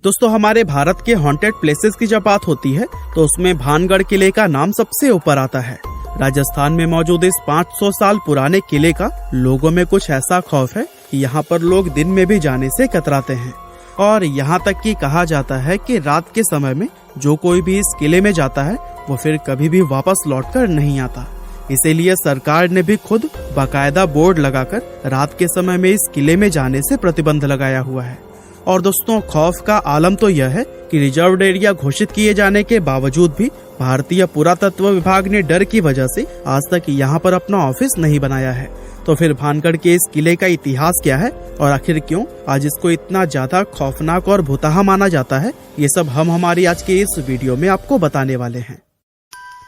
दोस्तों, हमारे भारत के हॉन्टेड प्लेसेस की जब बात होती है तो उसमें भानगढ़ किले का नाम सबसे ऊपर आता है। राजस्थान में मौजूद इस 500 साल पुराने किले का लोगों में कुछ ऐसा खौफ है कि यहाँ पर लोग दिन में भी जाने से कतराते हैं और यहाँ तक कि कहा जाता है कि रात के समय में जो कोई भी इस किले में जाता है वो फिर कभी भी वापस लौटकर नहीं आता। इसीलिए सरकार ने भी खुद बाकायदा बोर्ड लगाकर रात के समय में इस किले में जाने से प्रतिबंध लगाया हुआ है। और दोस्तों, खौफ का आलम तो यह है कि रिजर्व्ड एरिया घोषित किए जाने के बावजूद भी भारतीय पुरातत्व विभाग ने डर की वजह से आज तक यहाँ पर अपना ऑफिस नहीं बनाया है। तो फिर भानगढ़ के इस किले का इतिहास क्या है और आखिर क्यों आज इसको इतना ज्यादा खौफनाक और भुतहा माना जाता है, ये सब हम हमारी आज के इस वीडियो में आपको बताने वाले हैं।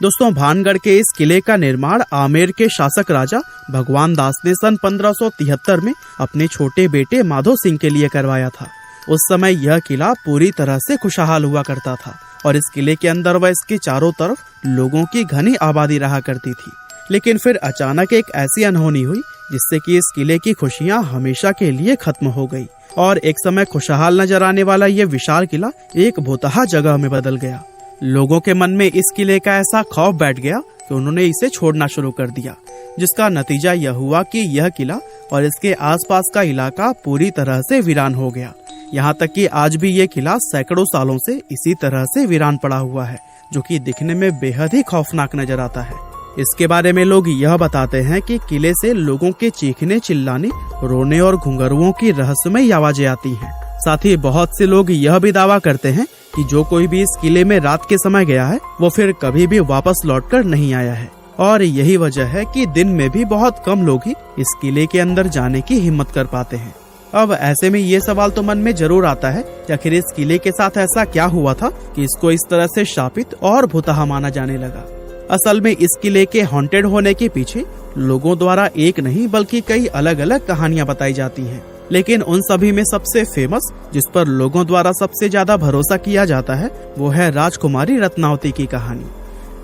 दोस्तों, भानगढ़ के इस किले का निर्माण आमेर के शासक राजा भगवान दास ने सन 1573 में अपने छोटे बेटे माधो सिंह के लिए करवाया था। उस समय यह किला पूरी तरह से खुशहाल हुआ करता था और इस किले के अंदर व इसके चारों तरफ लोगों की घनी आबादी रहा करती थी। लेकिन फिर अचानक एक ऐसी अनहोनी हुई जिससे कि इस किले की खुशियां हमेशा के लिए खत्म हो गई और एक समय खुशहाल नजर आने वाला ये विशाल किला एक भुतहा जगह में बदल गया। लोगों के मन में इस किले का ऐसा खौफ बैठ गया कि उन्होंने इसे छोड़ना शुरू कर दिया, जिसका नतीजा यह हुआ कि यह किला और इसके आसपास का इलाका पूरी तरह से वीरान हो गया। यहाँ तक कि आज भी ये किला सैकड़ों सालों से इसी तरह से वीरान पड़ा हुआ है, जो कि दिखने में बेहद ही खौफनाक नजर आता है। इसके बारे में लोग यह बताते हैं कि किले से लोगों के चीखने, चिल्लाने, रोने और घुंघरुओं की रहस्यमयी आवाजें आती हैं। साथ ही बहुत से लोग यह भी दावा करते हैं कि जो कोई भी इस किले में रात के समय गया है वो फिर कभी भी वापस लौटकर नहीं आया है। और यही वजह है कि दिन में भी बहुत कम लोग ही इस किले के अंदर जाने की हिम्मत कर पाते हैं। अब ऐसे में ये सवाल तो मन में जरूर आता है कि आखिर इस किले के साथ ऐसा क्या हुआ था कि इसको इस तरह से शापित और भुतहा माना जाने लगा। असल में इस किले के हॉन्टेड होने के पीछे लोगों द्वारा एक नहीं बल्कि कई अलग अलग कहानियां बताई जाती हैं। लेकिन उन सभी में सबसे फेमस, जिस पर लोगों द्वारा सबसे ज्यादा भरोसा किया जाता है, वो है राजकुमारी रत्नावती की कहानी।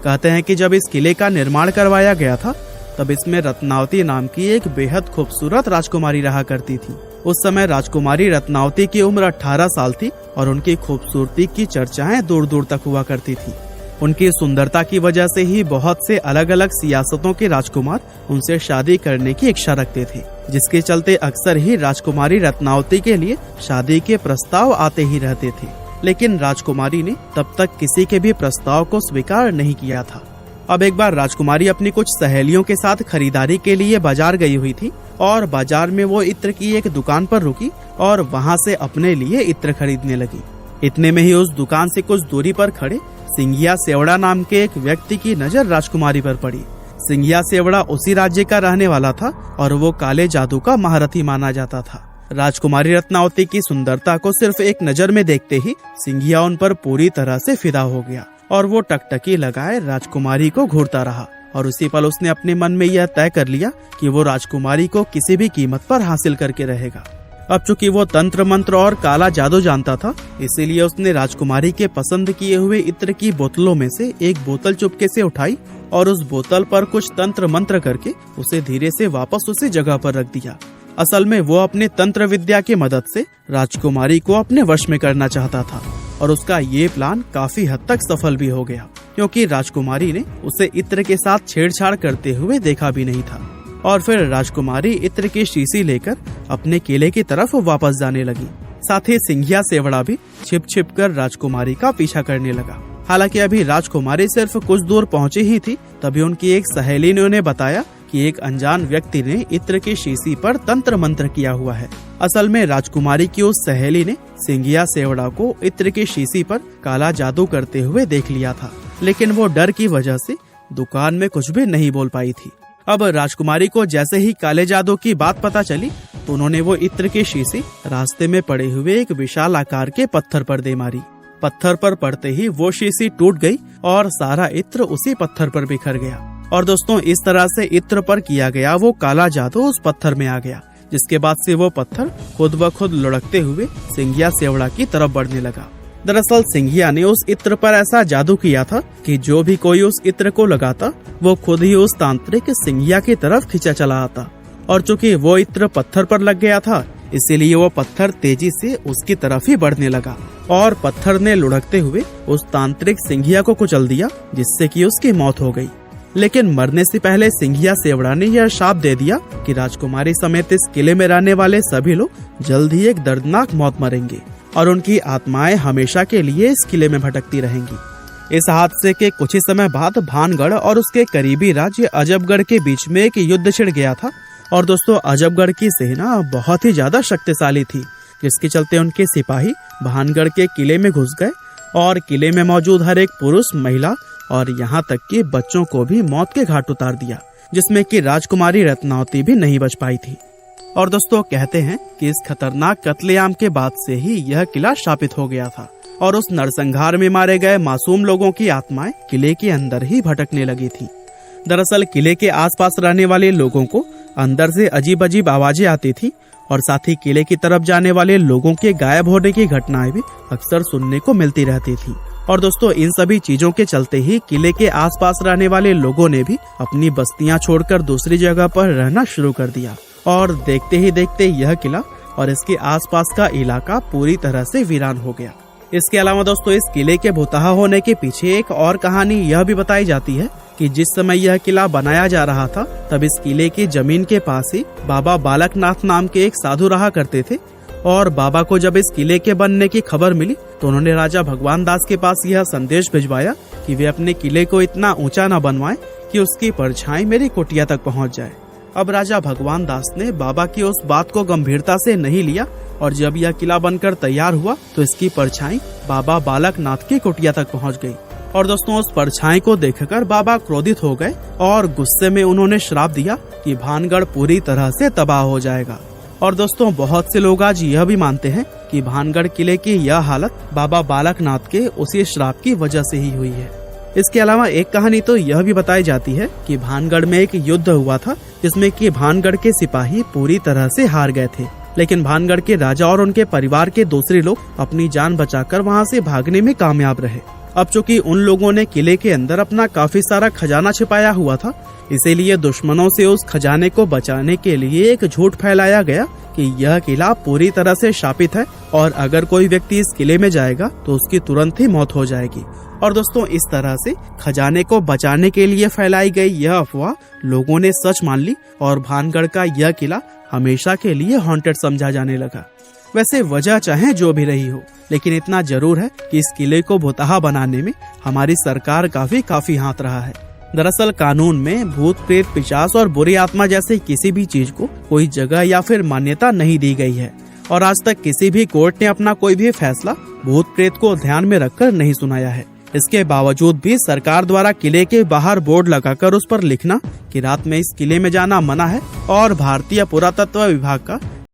कहते हैं कि जब इस किले का निर्माण करवाया गया था तब इसमें रत्नावती नाम की एक बेहद खूबसूरत राजकुमारी रहा करती थी। उस समय राजकुमारी रत्नावती की उम्र 18 साल थी और उनकी खूबसूरती की चर्चाएं दूर दूर तक हुआ करती थी। उनकी सुंदरता की वजह से ही बहुत से अलग अलग सियासतों के राजकुमार उनसे शादी करने की इच्छा रखते थे, जिसके चलते अक्सर ही राजकुमारी रत्नावती के लिए शादी के प्रस्ताव आते ही रहते थे। लेकिन राजकुमारी ने तब तक किसी के भी प्रस्ताव को स्वीकार नहीं किया था। अब एक बार राजकुमारी अपनी कुछ सहेलियों के साथ खरीदारी के लिए बाजार गई हुई थी और बाजार में वो इत्र की एक दुकान पर रुकी और वहाँ से अपने लिए इत्र खरीदने लगी। इतने में ही उस दुकान से कुछ दूरी पर खड़े सिंघिया सेवड़ा नाम के एक व्यक्ति की नजर राजकुमारी पर पड़ी। सिंघिया सेवड़ा उसी राज्य का रहने वाला था और वो काले जादू का महारथी माना जाता था। राजकुमारी रत्नावती की सुंदरता को सिर्फ एक नजर में देखते ही सिंघिया उन पर पूरी तरह से फिदा हो गया और वो टकटकी लगाए राजकुमारी को घूरता रहा और उसी पल उसने अपने मन में यह तय कर लिया कि वो राजकुमारी को किसी भी कीमत पर हासिल करके रहेगा। अब चूंकि वो तंत्र मंत्र और काला जादू जानता था, इसीलिए उसने राजकुमारी के पसंद किए हुए इत्र की बोतलों में से एक बोतल चुपके से उठाई और उस बोतल पर कुछ तंत्र मंत्र करके उसे धीरे से वापस उसी जगह पर रख दिया। असल में वो अपने तंत्र विद्या की मदद से राजकुमारी को अपने वश में करना चाहता था और उसका ये प्लान काफी हद तक सफल भी हो गया, क्योंकि राजकुमारी ने उसे इत्र के साथ छेड़छाड़ करते हुए देखा भी नहीं था। और फिर राजकुमारी इत्र की शीशी लेकर अपने किले की तरफ वापस जाने लगी। साथ ही सिंघिया सेवड़ा भी छिप छिप कर राजकुमारी का पीछा करने लगा। हालांकि अभी राजकुमारी सिर्फ कुछ दूर पहुंची ही थी, तभी उनकी एक सहेली ने उन्हें बताया कि एक अनजान व्यक्ति ने इत्र की शीशी पर तंत्र मंत्र किया हुआ है। असल में राजकुमारी की उस सहेली ने सिंघिया सेवड़ा को इत्र की शीशी पर काला जादू करते हुए देख लिया था, लेकिन वो डर की वजह से दुकान में कुछ भी नहीं बोल पाई थी। अब राजकुमारी को जैसे ही काले जादू की बात पता चली तो उन्होंने वो इत्र की शीशी रास्ते में पड़े हुए एक विशाल आकार के पत्थर पर दे मारी। पत्थर पर पड़ते ही वो शीशी टूट गई और सारा इत्र उसी पत्थर पर बिखर गया। और दोस्तों, इस तरह से इत्र पर किया गया वो काला जादू उस पत्थर में आ गया, जिसके बाद से वो पत्थर खुद ब खुद लुढ़कते हुए सिंघिया सेवड़ा की तरफ बढ़ने लगा। दरअसल सिंघिया ने उस इत्र पर ऐसा जादू किया था कि जो भी कोई उस इत्र को लगाता वो खुद ही उस तांत्रिक सिंघिया की तरफ खींचा चला आता। और चूंकि वो इत्र पत्थर पर लग गया था, इसीलिए वो पत्थर तेजी से उसकी तरफ ही बढ़ने लगा और पत्थर ने लुढ़कते हुए उस तांत्रिक सिंघिया को कुचल दिया, जिससे कि उसकी मौत हो गई। लेकिन मरने से पहले सिंघिया सेवड़ा ने यह शाप दे दिया कि राजकुमारी समेत इस किले में रहने वाले सभी लोग जल्द ही एक दर्दनाक मौत मरेंगे और उनकी आत्माएं हमेशा के लिए इस किले में भटकती रहेंगी। इस हादसे के कुछ ही समय बाद भानगढ़ और उसके करीबी राज्य अजबगढ़ के बीच में एक युद्ध छिड़ गया था। और दोस्तों, अजबगढ़ की सेना बहुत ही ज्यादा शक्तिशाली थी, जिसके चलते उनके सिपाही भानगढ़ के किले में घुस गए और किले में मौजूद हर एक पुरुष, महिला और यहाँ तक कि बच्चों को भी मौत के घाट उतार दिया, जिसमें कि राजकुमारी रत्नावती भी नहीं बच पाई थी। और दोस्तों, कहते हैं कि इस खतरनाक कत्लेआम के बाद से ही यह किला शापित हो गया था और उस नरसंहार में मारे गए मासूम लोगों की आत्माएं किले के अंदर ही भटकने लगी थी। दरअसल किले के आसपास रहने वाले लोगों को अंदर से अजीब अजीब आवाजें आती थी और साथ ही किले की तरफ जाने वाले लोगों के गायब होने की घटनाएं भी अक्सर सुनने को मिलती रहती थी। और दोस्तों, इन सभी चीजों के चलते ही किले के आसपास रहने वाले लोगों ने भी अपनी बस्तियां छोड़कर दूसरी जगह पर रहना शुरू कर दिया और देखते ही देखते यह किला और इसके आसपास का इलाका पूरी तरह से वीरान हो गया। इसके अलावा दोस्तों, इस किले के भुतहा होने के पीछे एक और कहानी यह भी बताई जाती है कि जिस समय यह किला बनाया जा रहा था, तब इस किले की जमीन के पास ही बाबा बालकनाथ नाम के एक साधु रहा करते थे। और बाबा को जब इस किले के बनने की खबर मिली तो उन्होंने राजा भगवान दास के पास यह संदेश भिजवाया कि वे अपने किले को इतना ऊंचा न बनवाएं कि उसकी परछाई मेरी कुटिया तक पहुंच जाए। अब राजा भगवान दास ने बाबा की उस बात को गंभीरता से नहीं लिया और जब यह किला बनकर तैयार हुआ तो इसकी परछाई बाबा बालकनाथ की कुटिया तक पहुंच गई। और दोस्तों, उस परछाई को देखकर बाबा क्रोधित हो गए और गुस्से में उन्होंने श्राप दिया कि भानगढ़ पूरी तरह से तबाह हो जाएगा। और दोस्तों, बहुत से लोग आज यह भी मानते हैं कि भानगढ़ किले की यह हालत बाबा बालकनाथ के उसी श्राप की वजह से ही हुई है। इसके अलावा एक कहानी तो यह भी बताई जाती है कि भानगढ़ में एक युद्ध हुआ था, जिसमें कि भानगढ़ के सिपाही पूरी तरह से हार गए थे, लेकिन भानगढ़ के राजा और उनके परिवार के दूसरे लोग अपनी जान बचाकर वहां से भागने में कामयाब रहे। अब चूंकि उन लोगों ने किले के अंदर अपना काफी सारा खजाना छिपाया हुआ था, इसीलिए दुश्मनों से उस खजाने को बचाने के लिए एक झूठ फैलाया गया कि यह किला पूरी तरह से शापित है और अगर कोई व्यक्ति इस किले में जाएगा तो उसकी तुरंत ही मौत हो जाएगी। और दोस्तों, इस तरह से खजाने को बचाने के लिए फैलाई गई यह अफवाह लोगों ने सच मान ली और भानगढ़ का यह किला हमेशा के लिए हॉन्टेड समझा जाने लगा। वैसे वजह चाहे जो भी रही हो, लेकिन इतना जरूर है कि इस किले को भुतहा बनाने में हमारी सरकार का भी काफी हाथ रहा है। दरअसल कानून में भूत प्रेत पिशाच और बुरी आत्मा जैसे किसी भी चीज को कोई जगह या फिर मान्यता नहीं दी गई है और आज तक किसी भी कोर्ट ने अपना कोई भी फैसला भूत प्रेत को ध्यान में रखकर नहीं सुनाया है। इसके बावजूद भी सरकार द्वारा किले के बाहर बोर्ड लगाकर उस पर लिखना कि रात में इस किले में जाना मना है और भारतीय पुरातत्व विभाग का